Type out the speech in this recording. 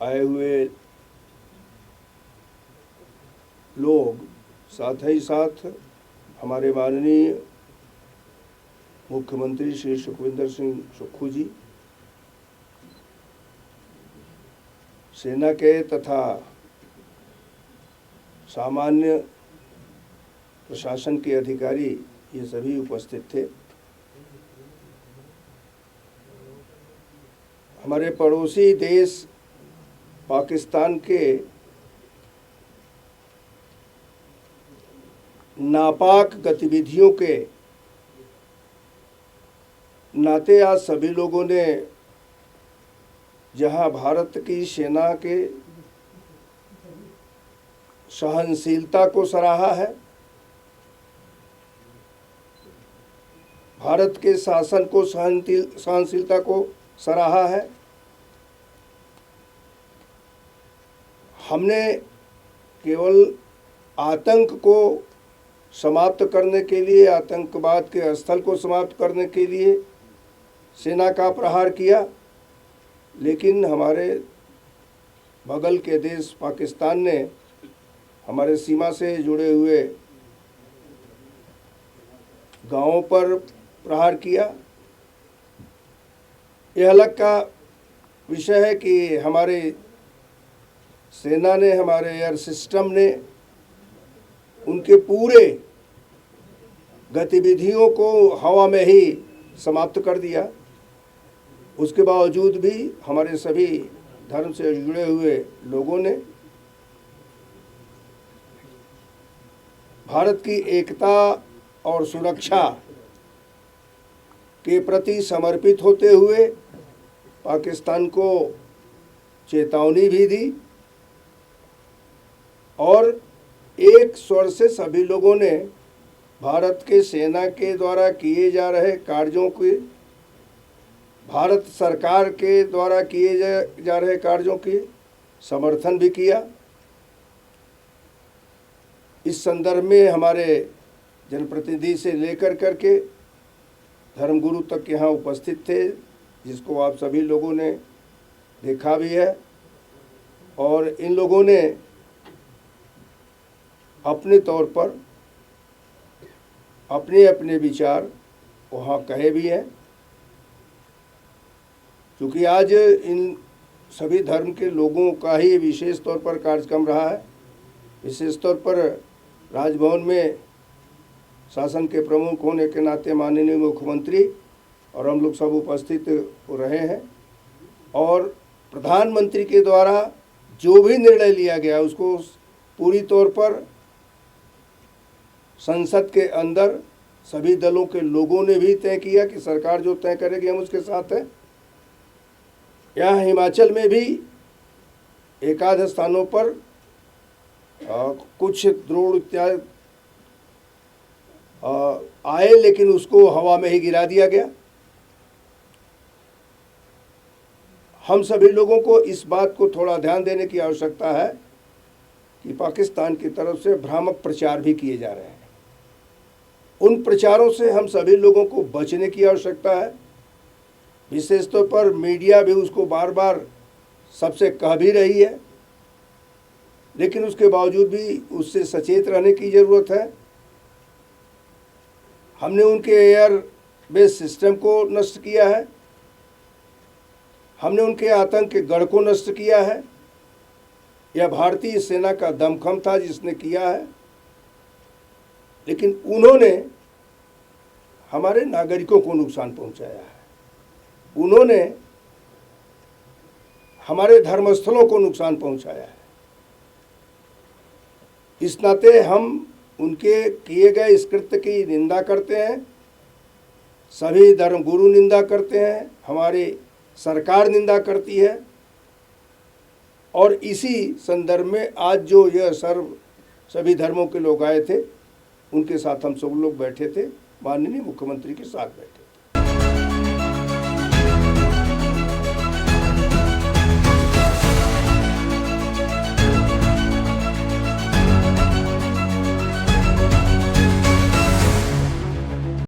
आए हुए लोग, साथ ही साथ हमारे माननीय मुख्यमंत्री श्री सुखविंदर सिंह सुक्खू जी, सेना के तथा सामान्य प्रशासन के अधिकारी, ये सभी उपस्थित थे। हमारे पड़ोसी देश पाकिस्तान के नापाक गतिविधियों के नाते आज सभी लोगों ने जहां भारत की सेना के सहनशीलता को सराहा है, भारत के शासन को सहनशीलता को सराहा है, हमने केवल आतंक को समाप्त करने के लिए, आतंकवाद के स्थल को समाप्त करने के लिए सेना का प्रहार किया, लेकिन हमारे बगल के देश पाकिस्तान ने हमारे सीमा से जुड़े हुए गांवों पर प्रहार किया। यह अलग का विषय है कि हमारे सेना ने, हमारे एयर सिस्टम ने उनके पूरे गतिविधियों को हवा में ही समाप्त कर दिया। उसके बावजूद भी हमारे सभी धर्म से जुड़े हुए लोगों ने भारत की एकता और सुरक्षा के प्रति समर्पित होते हुए पाकिस्तान को चेतावनी भी दी और एक स्वर से सभी लोगों ने भारत के सेना के द्वारा किए जा रहे कार्यों की, भारत सरकार के द्वारा किए जा रहे कार्यों की समर्थन भी किया। इस संदर्भ में हमारे जनप्रतिनिधि से लेकर करके धर्मगुरु तक यहाँ उपस्थित थे, जिसको आप सभी लोगों ने देखा भी है, और इन लोगों ने अपने तौर पर अपने अपने विचार वहाँ कहे भी हैं। क्योंकि आज इन सभी धर्म के लोगों का ही विशेष तौर पर कार्यक्रम रहा है। विशेष तौर पर राजभवन में शासन के प्रमुख होने के नाते माननीय मुख्यमंत्री और हम लोग सब उपस्थित रहे हैं, और प्रधानमंत्री के द्वारा जो भी निर्णय लिया गया उसको पूरी तौर पर संसद के अंदर सभी दलों के लोगों ने भी तय किया कि सरकार जो तय करेगी हम उसके साथ हैं। यहाँ हिमाचल में भी एकाध स्थानों पर कुछ द्रोण इत्यादि आए, लेकिन उसको हवा में ही गिरा दिया गया। हम सभी लोगों को इस बात को थोड़ा ध्यान देने की आवश्यकता है कि पाकिस्तान की तरफ से भ्रामक प्रचार भी किए जा रहे हैं। उन प्रचारों से हम सभी लोगों को बचने की आवश्यकता है। विशेष तौर पर मीडिया भी उसको बार बार सबसे कह भी रही है, लेकिन उसके बावजूद भी उससे सचेत रहने की ज़रूरत है। हमने उनके एयर बेस सिस्टम को नष्ट किया है, हमने उनके आतंक के गढ़ को नष्ट किया है। यह भारतीय सेना का दमखम था जिसने किया है, लेकिन उन्होंने हमारे नागरिकों को नुकसान पहुंचाया है, उन्होंने हमारे धर्मस्थलों को नुकसान पहुंचाया है। इस नाते हम उनके किए गए इस कृत्य की निंदा करते हैं, सभी धर्मगुरु निंदा करते हैं, हमारी सरकार निंदा करती है। और इसी संदर्भ में आज जो यह सभी धर्मों के लोग आए थे, उनके साथ हम सब लोग बैठे थे, माननीय मुख्यमंत्री के साथ बैठे।